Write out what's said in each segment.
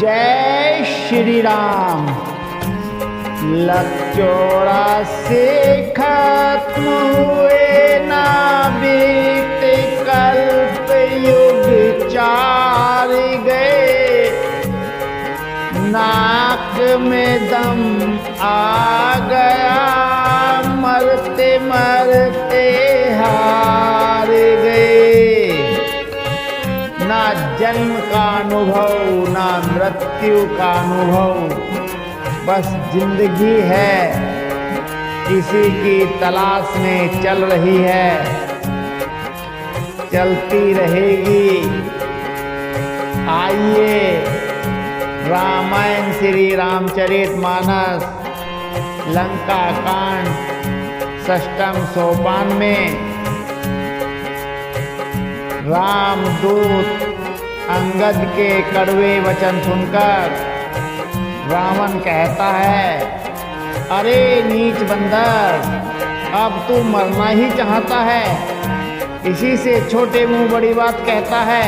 जय श्री राम। लक्षोरा से खत्म हुए ना बीते कल्प युग चार गए, नाक में दम आ गया मरते मरते हार गए। ना जन्म का अनुभव ना मृत्यु का अनुभव, बस जिंदगी है इसी की तलाश में चल रही है, चलती रहेगी। आइए रामायण श्री रामचरितमानस लंका कांड 6वें सोपान में रामदूत अंगद के कड़वे वचन सुनकर रावण कहता है, अरे नीच बंदर, अब तू मरना ही चाहता है, इसी से छोटे मुंह बड़ी बात कहता है।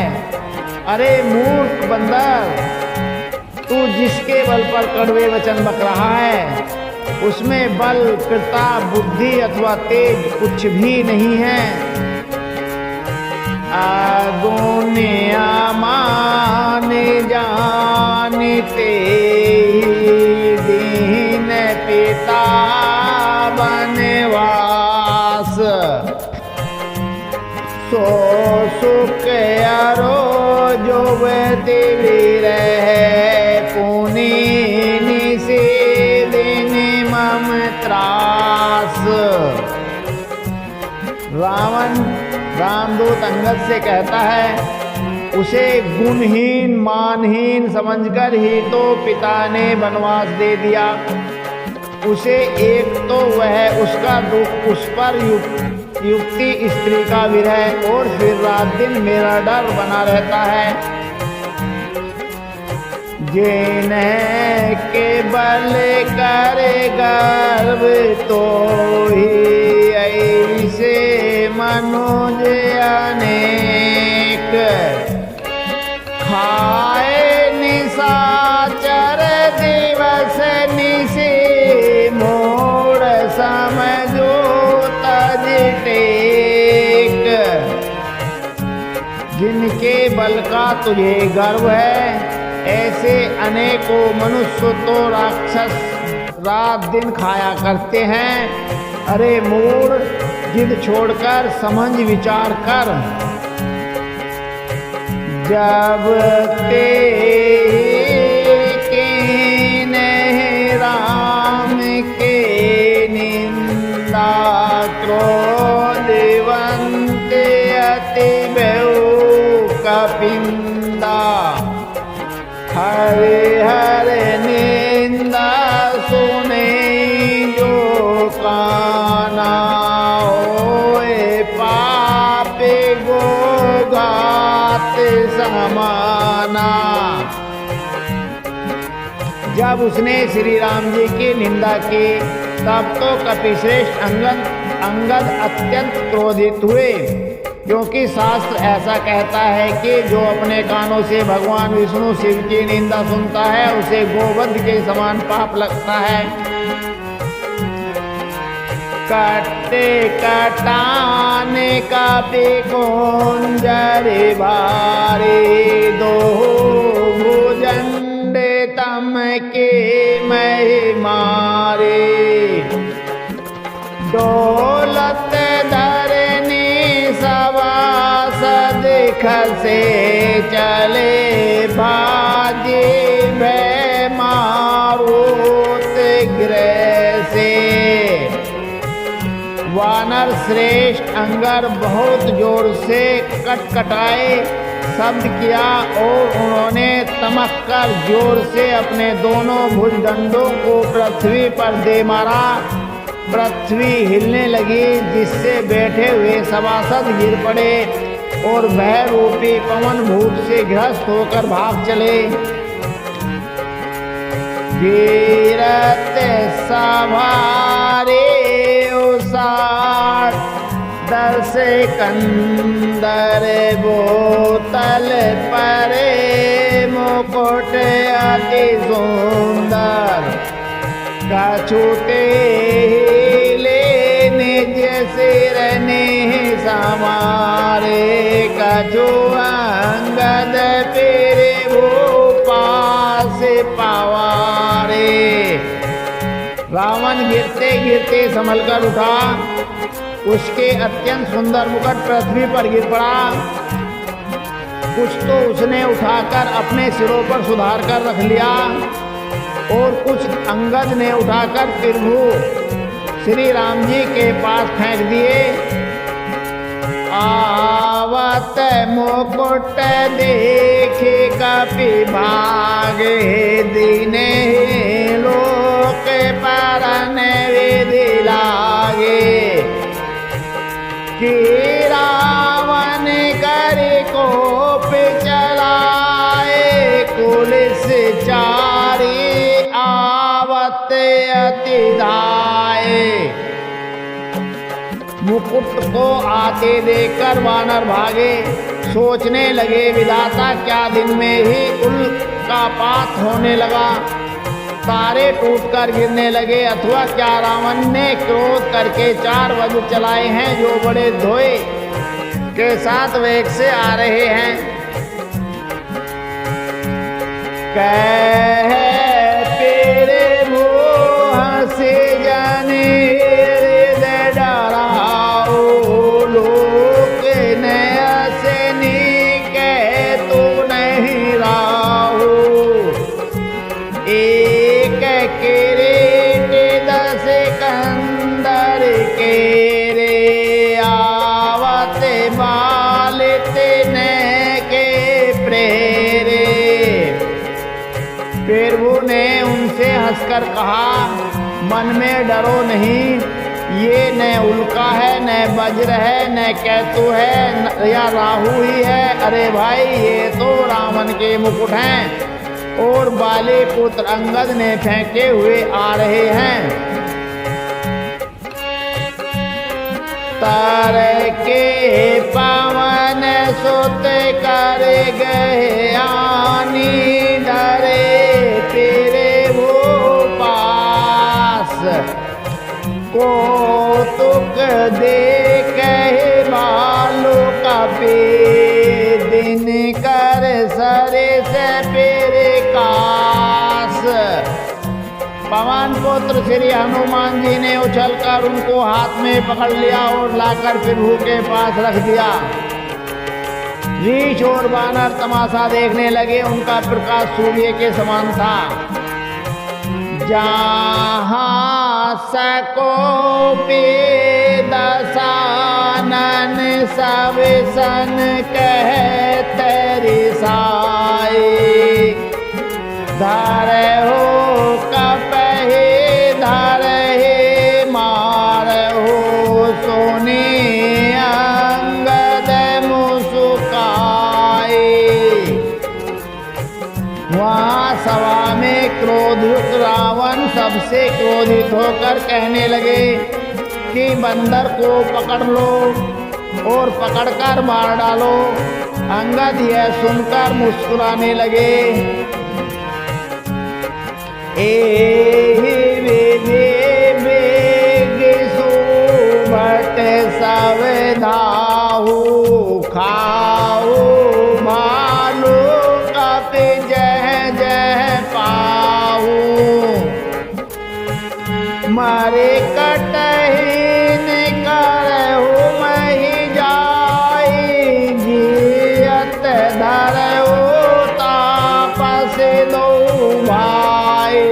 अरे मूर्ख बंदर, तू जिसके बल पर कड़वे वचन बक रहा है उसमें बल, प्रताप, बुद्धि अथवा तेज कुछ भी नहीं है। आगुनिया मान जानते दीन पिता बनवास, सो सुख अरो जो दिली रहे, पुनी से दिन मम त्रास। रावण रामदूत अंगद से कहता है, उसे गुणहीन मानहीन समझकर ही तो पिता ने वनवास दे दिया। उसे एक तो वह उसका दुख, उस पर युक्ति स्त्री का विरह, और फिर रात दिन मेरा डर बना रहता है। जिन्हें के बल करे गर्व तो ही ऐसे मनुज अनेक, खाए निशाचर दिवस निशि, मोड़ समझो तज टेक। जिनके बल का तुझे गर्व है, ऐसे अनेकों मनुष्य तो राक्षस रात दिन खाया करते हैं। अरे मूढ़, जिद छोड़कर समझ विचार कर। जब ते कीन्ह राम के निंदा, क्रोधवंत अति बहु कपिंदा, हरे हरे निंदा सुने जो काना, होए पापी गो घात समाना। जब उसने श्री राम जी की निंदा की तब तो कपिश्रेष्ठ अंगद अत्यंत क्रोधित हुए, क्योंकि शास्त्र ऐसा कहता है कि जो अपने कानों से भगवान विष्णु शिव की निंदा सुनता है उसे गोवध के समान पाप लगता है। कट्टे कटाने का बेगोंजरे भारे, दो भुजंड तम के मही मारे, दौलत धरनी सवासद खसे चले, भाजे भय मारुत गृह से। वानर श्रेष्ठ अंगर बहुत जोर से कटकटाए शब्द किया और उन्होंने तमक कर जोर से अपने दोनों भुजदंडों को पृथ्वी पर दे मारा। पृथ्वी हिलने लगी, जिससे बैठे हुए सभासद गिर पड़े और भय रूपी पवन भूत से ग्रस्त होकर भाग चले। गिरत सवारे उसार, दस कंदर बोतल परे, मुकुट सुंदर कछुते लेने जैसे रहने समारे कछु अंगद तेरे वो पास पवारे। रावण गिरते गिरते संभल कर उठा, उसके अत्यंत सुंदर मुकुट पृथ्वी पर गिर पड़ा। कुछ तो उसने उठाकर अपने सिरों पर सुधार कर रख लिया और कुछ अंगद ने उठाकर प्रभु श्री राम जी के पास फेंक दिए। आवत मुकुट देखे कपि भागे दीने लोक परन विधि लागे। कि रावण कर कोप चलाए कुलिस चारी आवत अति धाये। मुकुट को आते देखकर वानर भागे, सोचने लगे विधाता क्या दिन में ही उल्कापात होने लगा, तारे टूटकर गिरने लगे, अथवा क्या रावण ने क्रोध करके 4 वज्र चलाए हैं जो बड़े धोए के साथ वेग से आ रहे हैं। कह तेरे मोह से जाने हृदय डराओ, लोक नयसनी कह तो नहीं राहो। एक किरीट 10 कंदर केरे आवत बाल तिन्ह के प्रेरे। प्रभु ने उनसे हंसकर कहा, मन में डरो नहीं, ये न उल्का है न वज्र है न केतु है या राहु ही है। अरे भाई ये तो रावण के मुकुट हैं और बाली पुत्र अंगद ने फेंके हुए आ रहे हैं। तार के पवन सुत कर गए आनी डरे तेरे वो पास। कौतुक देख बालो कपि दिन कर सरे से पेरे कास। पवन पुत्र श्री हनुमान जी ने उछलकर उनको हाथ में पकड़ लिया और लाकर प्रभु के पास रख दिया। रीछ और वानर तमाशा देखने लगे, उनका प्रकाश सूर्य के समान था। जहाँ सको पे दसानन सब सन कह तेरी साई। धर हो कपहे धर हे मार हो सोने अंगद मुस्काए। वहाँ सभा में क्रोधयुक्त रावण सबसे क्रोधित होकर कहने लगे कि बंदर को पकड़ लो और पकड़कर मार डालो। अंगद यह सुनकर मुस्कुराने लगे। सुभट सवधाहु खाओ भालू कपि जह जह पाऊ। मारे कटहीन करहु महि जाई। जियत धरहु तापस दो भाई।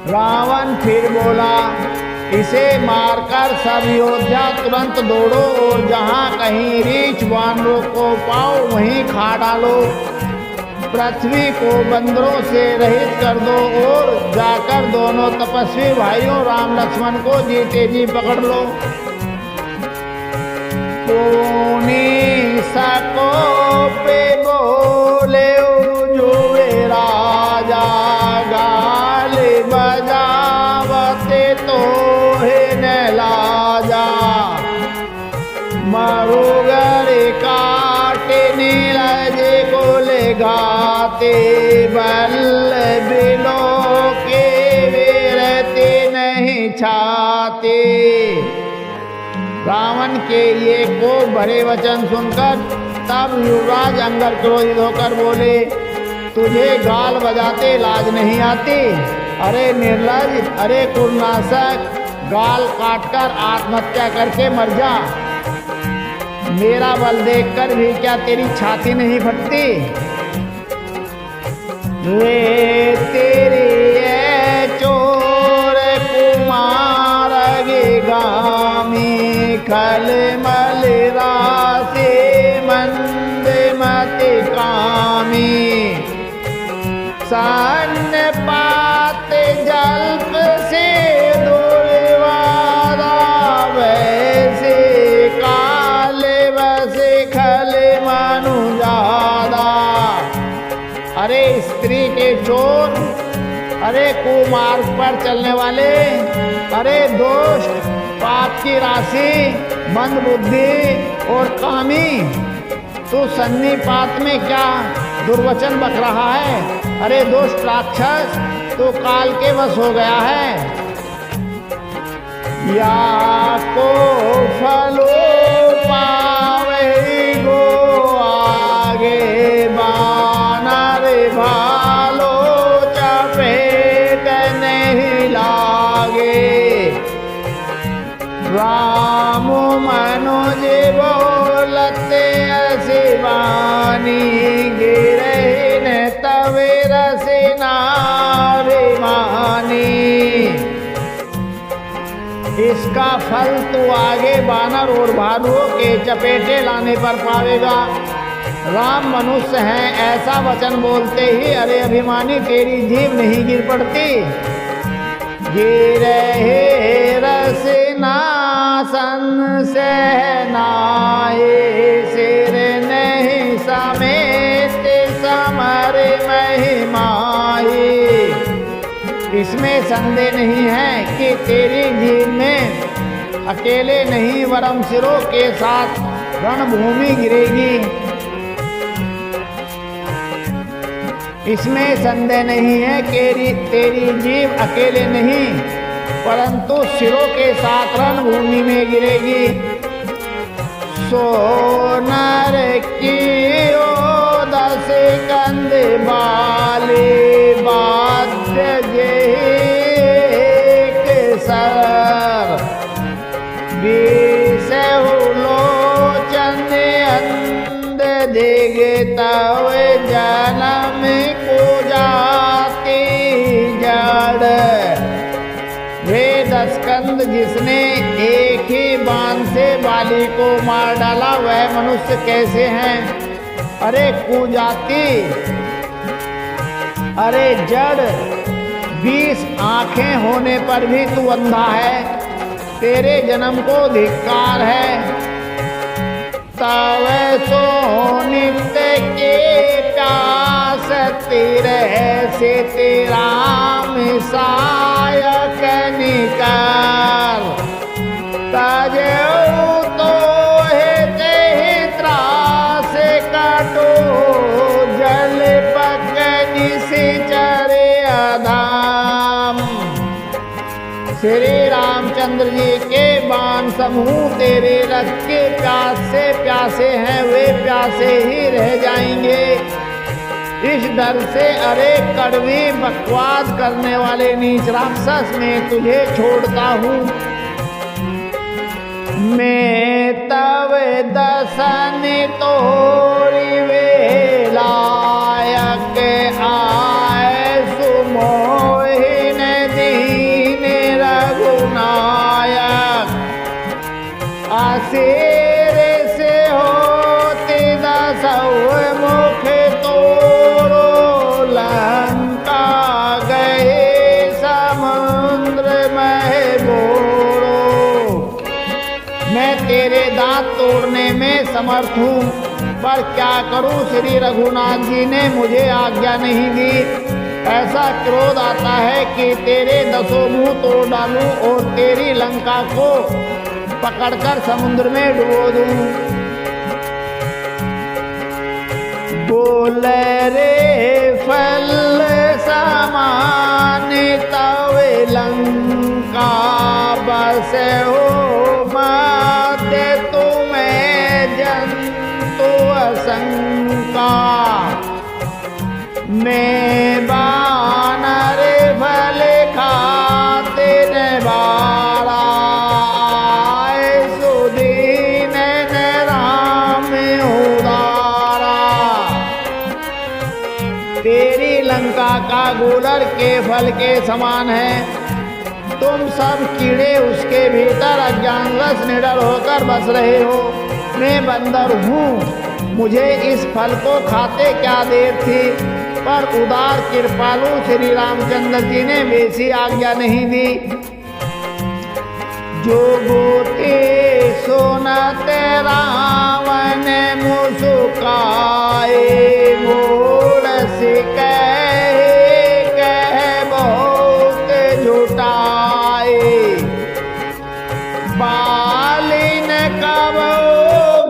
रावण फिर बोला, इसे मारकर सब योद्धा तुरंत दौड़ो और जहाँ कहीं रीछ वानरों को पाओ वहीं खा डालो। पृथ्वी को बंदरों से रहित कर दो और जाकर दोनों तपस्वी भाइयों राम लक्ष्मण को जीते जी पकड़ लो। पुनि सको पे बोले जुए राजा। गाल बजावते तो न लाजा। मरुगर काटे नीरज को ले घात। जाते बल बिलो के वीरते नहीं छाते। रावण के ये को भरे वचन सुनकर तब युवराज अंगर क्रोधित होकर बोले, तुझे गाल बजाते लाज नहीं आती? अरे निर्लज, अरे कुलनाशक, गाल काटकर आत्महत्या करके मर जा। मेरा बल देखकर भी क्या तेरी छाती नहीं फटती? वे तेरी ये चोर कुमार गामी खल मल राशि मंद मति कामी। सन्न पात जल्प से दुर्वारा वैसे काल वैसे खल मनु जादा। अरे स्त्री के चोर, अरे कुमार्ग पर चलने वाले, अरे दोस्त, पाप की राशि, मंद बुद्धि और कामी, तू सन्निपात में क्या दुर्वचन बक रहा है? अरे दुष्ट राक्षस, तू काल के वश हो गया है। या को फलो पावे गो आगे बानर भालो चपेट नहीं लागे। राम मनोज बोलते शिवानी गिरे न तवे रसनाभिमानी। इसका फल तू आगे बानर और भालुओं के चपेटे लाने पर पावेगा। राम मनुष्य हैं ऐसा वचन बोलते ही अरे अभिमानी तेरी जीभ नहीं गिर पड़ती। गिरे रसना सन सहनाए सिर नहीं समेत समर महिमाए। इसमें संदेह नहीं है कि तेरी जीभ में अकेले नहीं वरम सिरों के साथ रणभूमि गिरेगी। इसमें संदेह नहीं है कि तेरी जीभ अकेले नहीं परंतु सिरों के साथ रणभूमि में गिरेगी। सोनर की ओ 10 कंद बाले बाध्य एक सर 20 लोचन अंध देगे तव जन्म को जाती जड़। वे 10 कंद जिसने एक ही बाण से बाली को मार डाला वह मनुष्य कैसे हैं? अरे कुजाति, अरे जड़, 20 आंखें होने पर भी तू अंधा है। तेरे जन्म को धिक्कार है। तव सो नित्य के प्यास तिरह से तेरा मिसायक निकर। तजऊ तो हेते त्रास कटो जल पकनि सिचरे अधाम। श्री रामचंद्र जी के बाण समूह तेरे रथ के प्यास से प्यासे हैं, वे प्यासे ही रह जाएंगे। इस डर से अरे कड़वी बकवास करने वाले नीच राक्षस मैं तुझे छोड़ता हूँ। मैं तव दसन तोरी वे लायक आए सुमोहिन दीन रघुनायक। असीर से होती 10 मुख तोरो लंका गए समुद्र में बोरो। मैं तेरे दांत तोड़ने में समर्थ हूँ पर क्या करूँ, श्री रघुनाथ जी ने मुझे आज्ञा नहीं दी। ऐसा क्रोध आता है कि तेरे 10 मुंह तोड़ डालूं और तेरी लंका को पकड़कर समुद्र में डुबो दूं। बोल रे फल समान तव लंका बस हो मत तुम्हें जंतु असंका। मैं बानर फल खाते न बारा सुदीन न राम उदारा। तेरी लंका का गूलर के फल के समान है, तुम सब कीड़े उसके भीतर अज्ञानवश निडर होकर बस रहे हो। मैं बंदर हूँ, मुझे इस फल को खाते क्या देर थी, पर उदार कृपालु श्री रामचंद्र जी ने वैसी आज्ञा नहीं दी। जो गोते सुनते रावण मुस्काए मोड़ से कह बहुत झुटाए। बालिन कब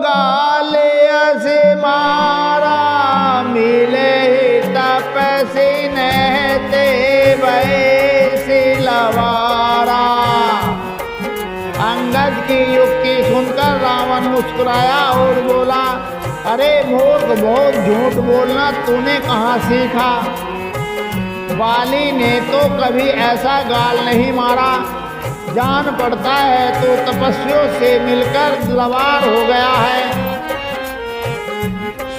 गाले से मारा मिले तपसी नहते वैसी लवारा। अंगद की युक्ति सुनकर रावण मुस्कुराया और बोला, अरे मूर्ख, बहुत झूठ बोलना तूने कहाँ सीखा। बाली ने तो कभी ऐसा गाल नहीं मारा। जान पड़ता है तो तपस्वियों से मिलकर लवार हो गया है।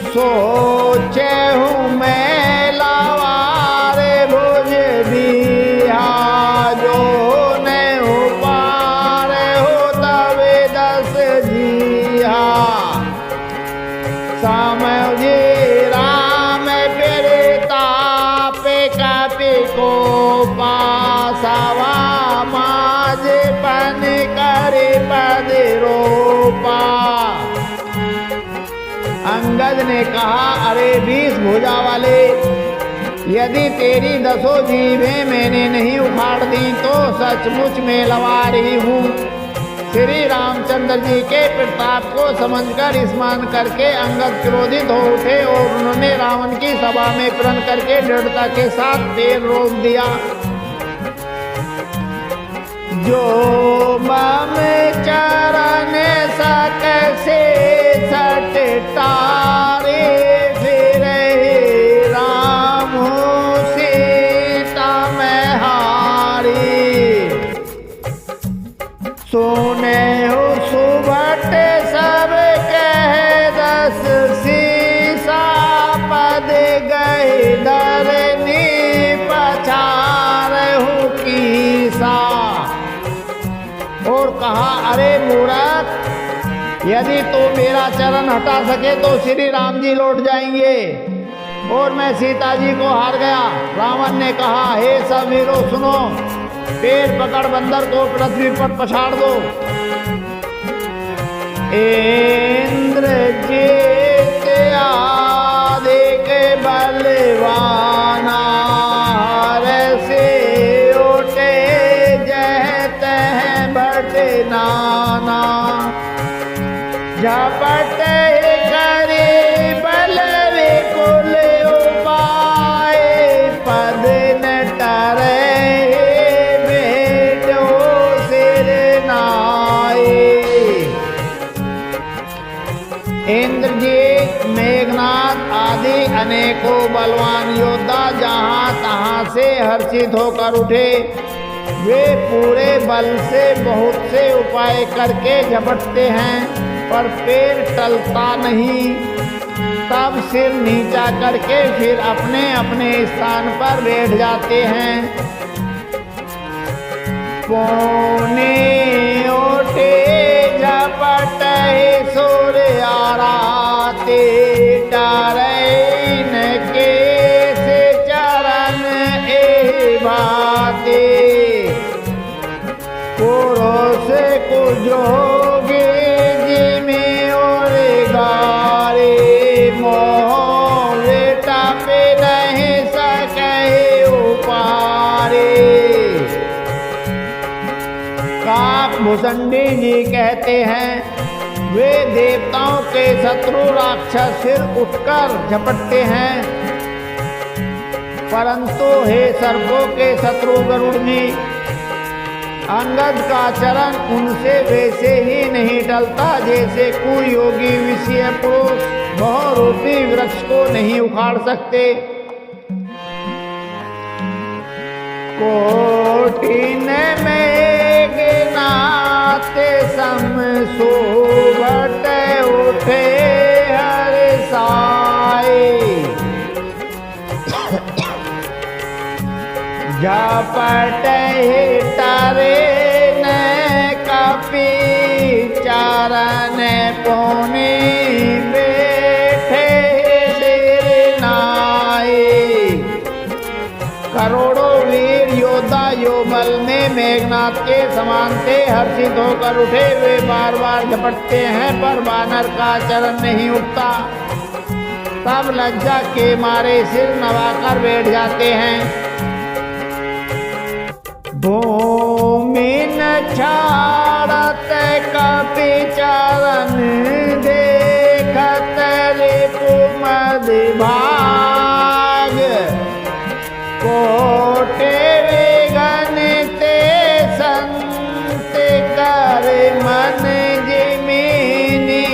सोचे हूँ मैं लवार भुज बिहा जो ने उपार हो तवे दस जिहा। समझे राम फिर तापे कपि को पासवा माज पन करे पद रोपा। अंगद ने कहा, अरे 20 भुजा वाले, यदि तेरी 10 जीभें मैंने नहीं उखाड़ दी तो सचमुच में लवारी हूँ। श्री रामचंद्र जी के प्रताप को समझकर स्मरण करके अंगद क्रोधित हो उठे और उन्होंने रावण की सभा में प्रण करके दृढ़ता के साथ पैर रोक दिया। जो मम चरण सकसे सट तारे फिर राम सीता में हारी। सुने हो सुभट सब कह 10 सीसा पद गए धरनी पछार हूँ कीसा। और कहा, अरे मूर्ख, यदि तू मेरा चरण हटा सके तो श्री राम जी लौट जाएंगे और मैं सीता जी को हार गया। रावण ने कहा, हे सब वीरों सुनो, पैर पकड़ बंदर को पृथ्वी पर पछाड़ दो। इंद्रजीत आदिक बलवाना से उठे जहत है भट नाना। झपट करे बल विपुल उपाय पद न टरे बेटो सिर नाए। इंद्रजीत, मेघनाथ आदि अनेकों बलवान योद्धा जहाँ तहाँ से हर्षित होकर उठे। वे पूरे बल से बहुत से उपाय करके झपटते हैं पर पैर टलता नहीं। तब सिर नीचा करके फिर अपने अपने स्थान पर बैठ जाते हैं। पौने उठे झपट सूर्य आराते डारैन के से चरण ए भाते। पुरुष को जोगे जिमे और गारे मोह बेटा पे नहीं सके उपारे। काक भुसंडी जी कहते हैं, वे देवताओं के शत्रु राक्षस फिर उठकर झपटते हैं। परंतु हे सर्पों के शत्रु गरुड़ जी, अंगद का चरण उनसे वैसे ही नहीं टलता जैसे कोई योगी विषय पुरुष बहुरूपी वृक्ष को नहीं उखाड़ सकते। कोटिन में गिनाते सम सोबत उठे हर साए, झपट हिटरे न कपि चरण पुनि बैठे सिर नाए। करोड़ों वीर योद्धा यो बल में मेघनाथ के समान थे, हर्षित होकर उठे वे बार बार झपटते हैं पर वानर का चरण नहीं उठता। तब लज्जा के मारे सिर नवाकर बैठ जाते हैं। भूमि न छाड़त कपि चरण देखत रिपुमद भाग, कोटे विघ्नते संत कर मन जिमिनी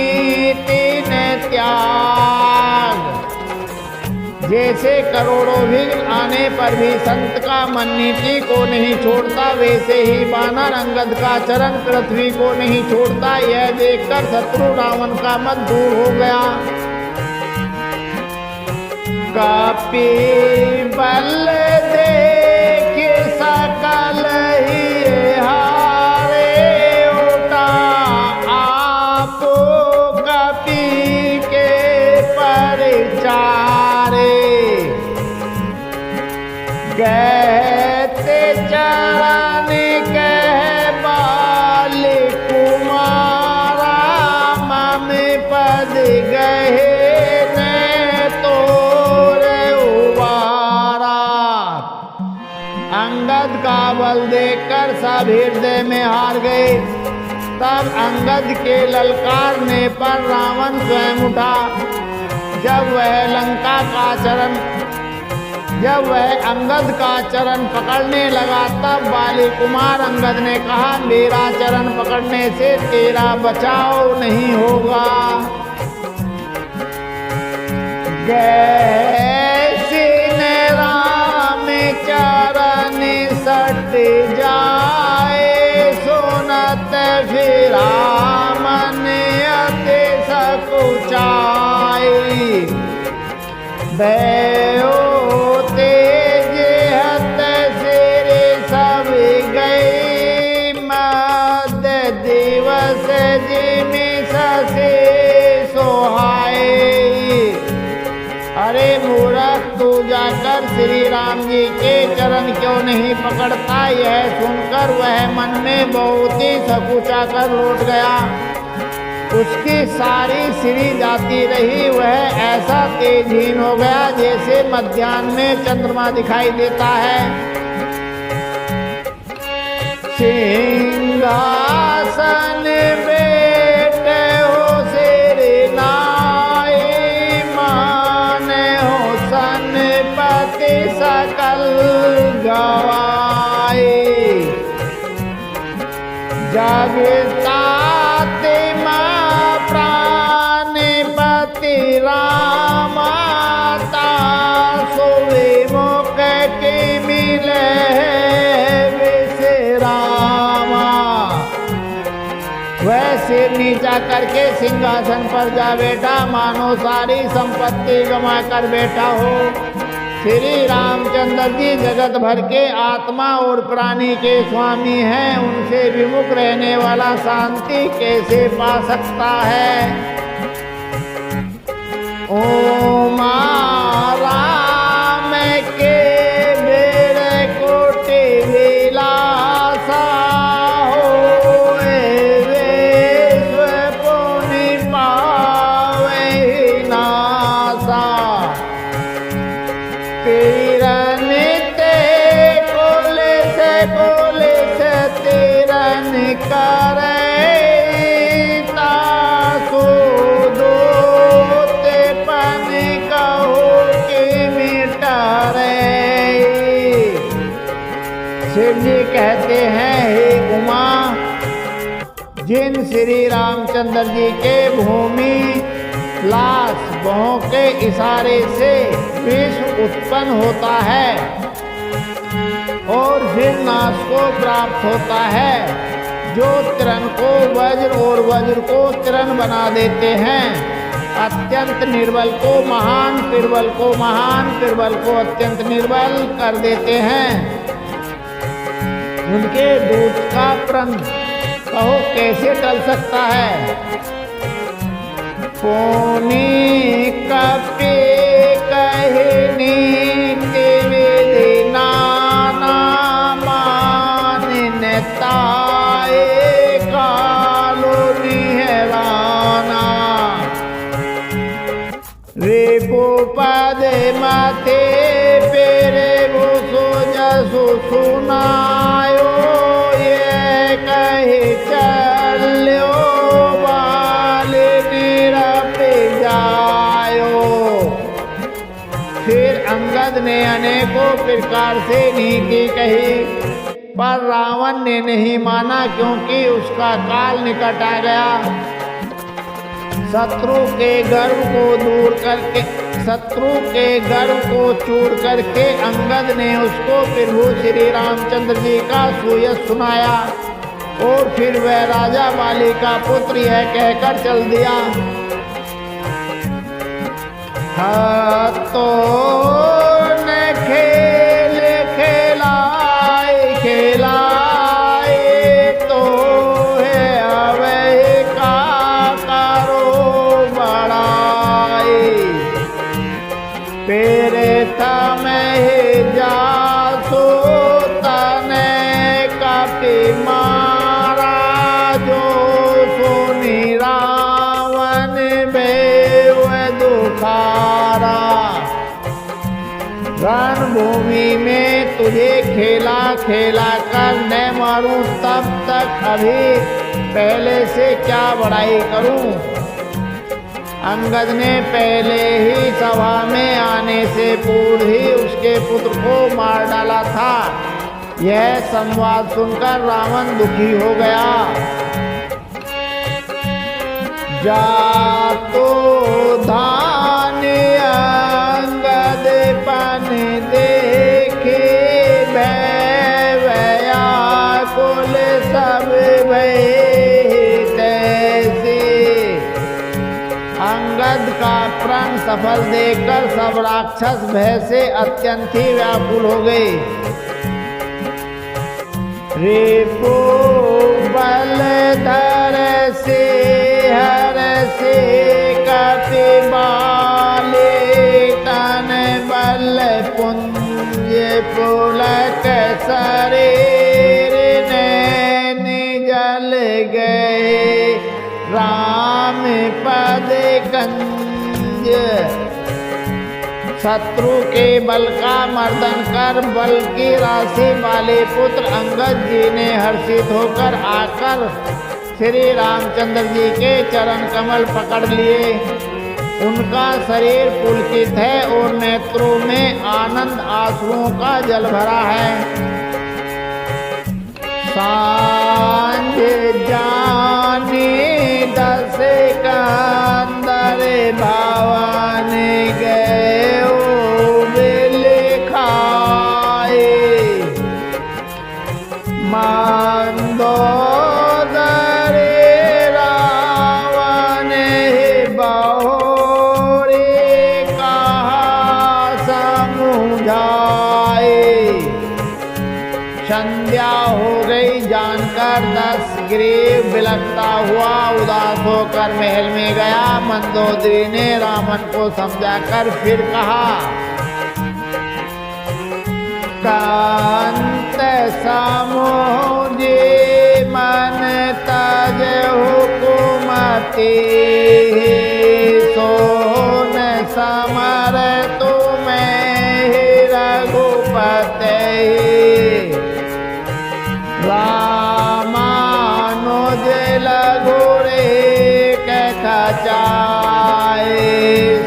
तिन त्याग। जैसे करोड़ों विघ्न आने पर भी संत का मन नीति को नहीं छोड़ता, वैसे ही वानर अंगद का चरण पृथ्वी को नहीं छोड़ता। यह देखकर शत्रु रावण का मन दूर हो गया। कपि बल देख सकल ही हारे उठा, आप कपि के परिचारे। कहते चरण कह बाल कुमारा, मम पद गहे अंगद का बल देखकर सब हृदय में हार गए। तब अंगद के ललकारने पर रावण स्वयं उठा। जब वह अंगद का चरण पकड़ने लगा तब बाली कुमार अंगद ने कहा, मेरा चरण पकड़ने से तेरा बचाव नहीं होगा। चरण सट जाए सुनत फिरा मन अति सकुचाई, भयो तेज हत सिर सब गई, मद दिवस जिमि ससे सोहाए। अरे मूर्ख, तू जाकर श्री राम जी के चरण क्यों नहीं पकड़ता? यह सुनकर वह मन में बहुत ही सकुचा कर लौट गया। उसकी सारी श्री जाती रही। वह ऐसा तेजहीन हो गया जैसे मध्याह्न में चंद्रमा दिखाई देता है। सिंहासन बैठे हो सिर नाई, माने हो सनपति सकल गवाई। जगताते माँ प्राणपति रामाता, सोवे मुख के मिले वह सिर नीचा करके सिंहासन पर जा बैठा, मानो सारी संपत्ति गंवा कर बैठा हो। श्री रामचंद्र जी जगत भर के आत्मा और प्राणी के स्वामी हैं। उनसे विमुख रहने वाला शांति कैसे पा सकता है? ओम राम के बेड़े कोटि विलासा, शिव जी कहते हैं, हे उमा, जिन श्री रामचंद्र जी के भूमि लाश भौं के इशारे से विश्व उत्पन्न होता है और फिर नाश को प्राप्त होता है, जो तृण को वज्र और वज्र को तृण बना देते हैं, अत्यंत निर्बल को महान, निर्बल को महान, निर्बल को अत्यंत निर्बल कर देते हैं, उनके दूत का प्रण कहो कैसे टल सकता है। पोनी कपे कहनी के वेदे नाना मान ताए कालो निहराना रे पद माथे पेरे वो सो जसो सुनायो ये कहे चलो वाले मेरा पे जायो। फिर अंगद ने अनेकों प्रकार से नीति कही, पर रावण ने नहीं माना, क्योंकि उसका काल निकट आ गया। शत्रु के गर्व को दूर करके, शत्रु के गर्व को चूर करके अंगद ने उसको प्रभु श्री रामचंद्र जी का सुयश सुनाया और फिर वह राजा बाली का पुत्र यह कहकर चल दिया, तो न खेल खेलाए खेलाए तो है अवै का करो बड़ाई, पेरे तमें जा सो तने कापी मारा, जो सुनी रावण बेव दुखारा। रणभूमि में तुझे खेला खेला कर न मारूं, तब तक अभी पहले से क्या बड़ाई करूं। अंगद ने पहले ही सभा में आने से पूर्व ही उसके पुत्र को मार डाला था। यह संवाद सुनकर रावण दुखी हो गया। जा तो धान अंगद पन देखे, भया कुल सब भय तैसे। अंगद का प्रण सफल देखकर सब राक्षस भय से अत्यंत ही व्याकुल हो गए। रिपु बलधर से हर से कपि बाले, तन बल पुंज पुलक शरीर नैन जल गए, राम पद कंज। शत्रु के बल का मर्दन कर बल की राशि वाले पुत्र अंगद जी ने हर्षित होकर आकर श्री रामचंद्र जी के चरण कमल पकड़ लिए। उनका शरीर पुलकित है और नेत्रों में आनंद आंसुओं का जल भरा है। सांझ जाने दस कंदर भावन गए बिल खाए, मंदोदर रावण बहुरे कहा समुझाए। संध्या हो गई जानकर दशग्रीव बिलखता हुआ उदास होकर महल में गया। मंदोदरी ने रावण को समझाकर फिर कहा, कांत समोजे मन तज हुकुमति, सोन समर तुम्हें रघुपति। रामानुज लघुरे कथा चाहे,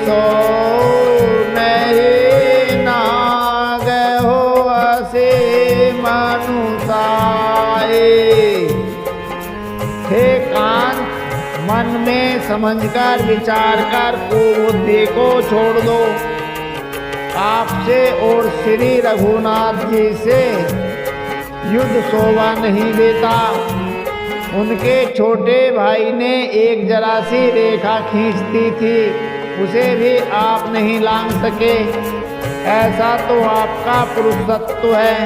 सो नहीं नाग हो असे मनु समझकर विचार कर कुबुद्धि को छोड़ दो। आपसे और श्री रघुनाथ जी से युद्ध शोभा नहीं देता। उनके छोटे भाई ने एक जरा सी रेखा खींच दी थी, उसे भी आप नहीं लांघ सके। ऐसा तो आपका पुरुषत्व है।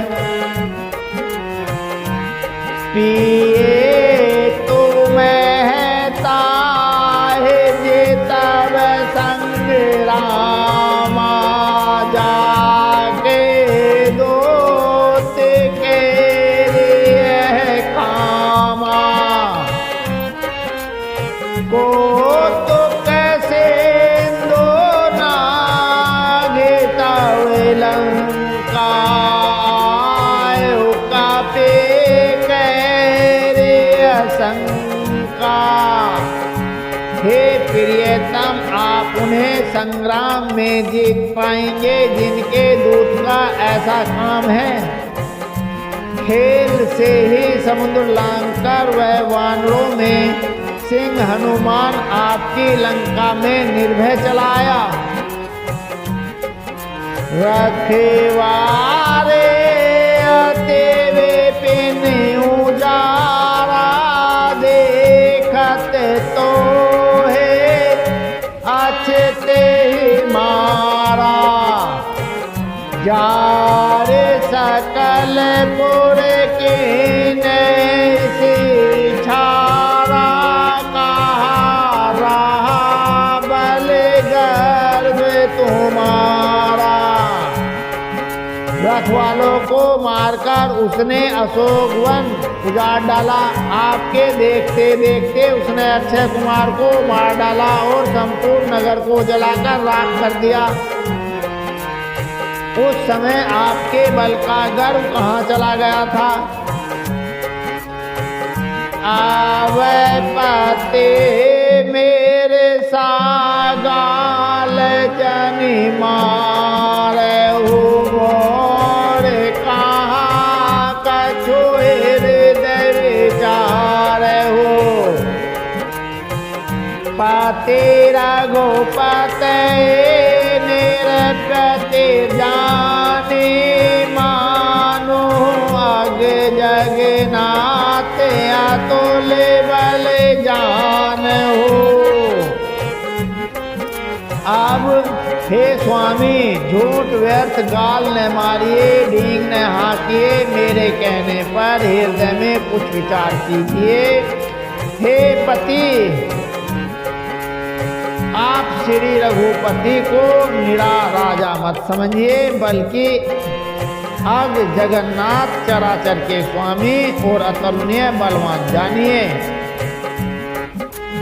पिए तो महता है जे तब संग्रामा, जाके दोत के लिए कामा। को तो कैसे दो नागे तवे लंका, कापे शंका। हे प्रियतम, आप उन्हें संग्राम में जीत पाएंगे जिनके दूत का ऐसा काम है। खेल से ही समुद्र लांघकर वह वानरों में सिंह हनुमान आपकी लंका में निर्भय चलाया। रखेवारे तेरे पिन उजारा, देखत तो है अच्छते मारा। जारे सकल पुर की नैसी छारा, कहा रहा बल गर्भ तुम्हारा। रखवालों को मारकर उसने अशोक वन उजाड़ डाला। आपके देखते देखते उसने अक्षय कुमार को मार डाला और संपूर्ण नगर को जलाकर राख कर दिया। उस समय आपके बल का गर्व कहाँ चला गया था। आवे पते मेरे सागाल जनी मारे हो, तेरा गोपते निरपते जाने मानो, अग जगन्नाथ अतुल बल जान हो। अब हे स्वामी, झूठ व्यर्थ गाल न मारिए, डींग न हाकिए। मेरे कहने पर हृदय में कुछ विचार कीजिए। हे पति, आप श्री रघुपति को निरा राजा मत समझिए, बल्कि अग जगन्नाथ चराचर के स्वामी और अतुलनीय बलवान जानिए।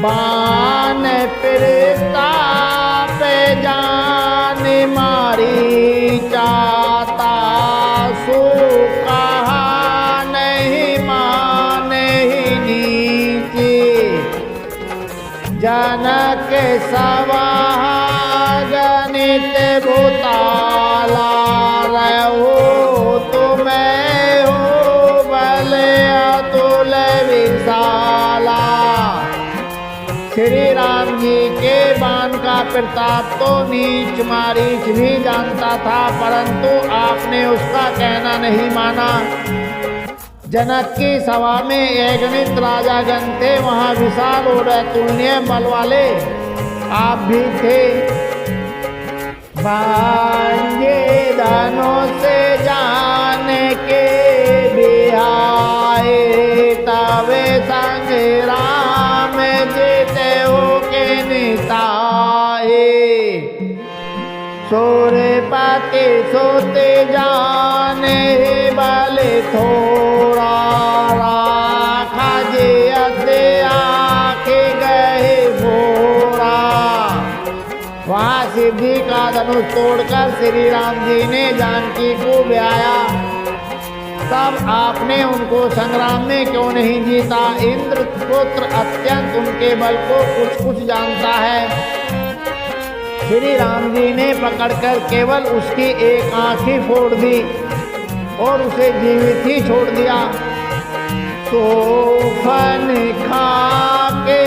बान प्रताप जान मारी चाता, सो कहा नहीं माने नीचे। जनक सवा गणित भूताला, रहो तुम्हें हो बल अतुल विशाला। श्री राम जी के बाण का प्रताप तो नीच मारीच भी जानता था, परंतु आपने उसका कहना नहीं माना। जनक की सभा में अगणित राजागण थे, वहाँ विशाल और अतुलनीय बल वाले आप भी थे। बांजे धनों से जान के बिहाए, तवे संग्राम जीते हो के निताए। सूर्यपति सोते जाने बल थोड़ा, राखा जे अते आके गए भोरा। वहाँ सिद्धि का धनुष तोड़कर श्री राम जी ने जानकी को ब्याया। तब आपने उनको संग्राम में क्यों नहीं जीता? इंद्र पुत्र अत्यंत उनके बल को कुछ कुछ जानता है। श्री राम जी ने पकड़कर केवल उसकी एक आँख ही फोड़ दी और उसे जीवित ही छोड़ दिया। सोफन खा के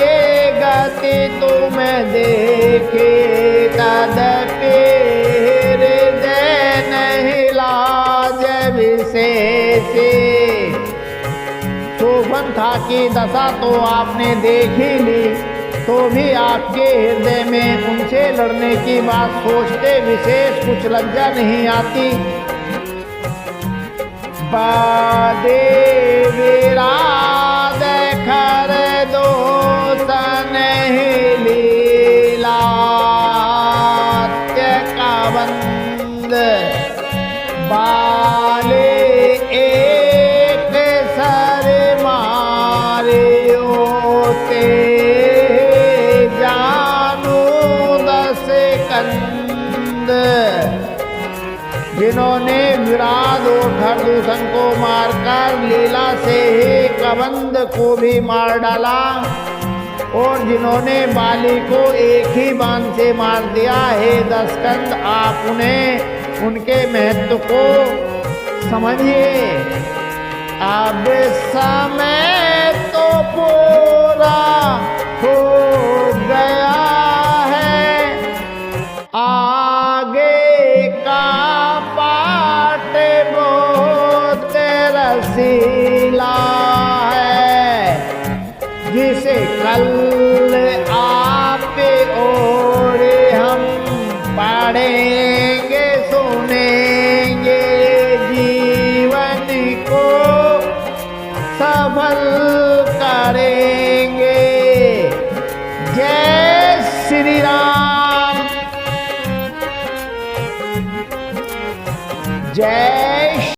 गति तुम देखे तदपि हृदय नहीं लाज विशेषी। शोभन था की दशा तो आपने देख ही ली, तो भी आपके हृदय में उनसे लड़ने की बात सोचते विशेष कुछ लज्जा नहीं आती। बादे विराद खर दोसन लीला का बंद बाले एक सर मारियो ते जानू 10 कंद। जिन्होंने विराट और खरदूषण को मारकर लीला से ही कबंध को भी मार डाला, और जिन्होंने बाली को एक ही बाण से मार दिया। हे 10 कंद, आप उन्हें उनके महत्व को समझिए। अब समय तो पूरा हो गया है, आगे का पाठ बहुत रसीला है, जिसे कल आप और हम पढ़ेंगे सुनेंगे, जीवन को सफल करेंगे। जय श्री राम, जय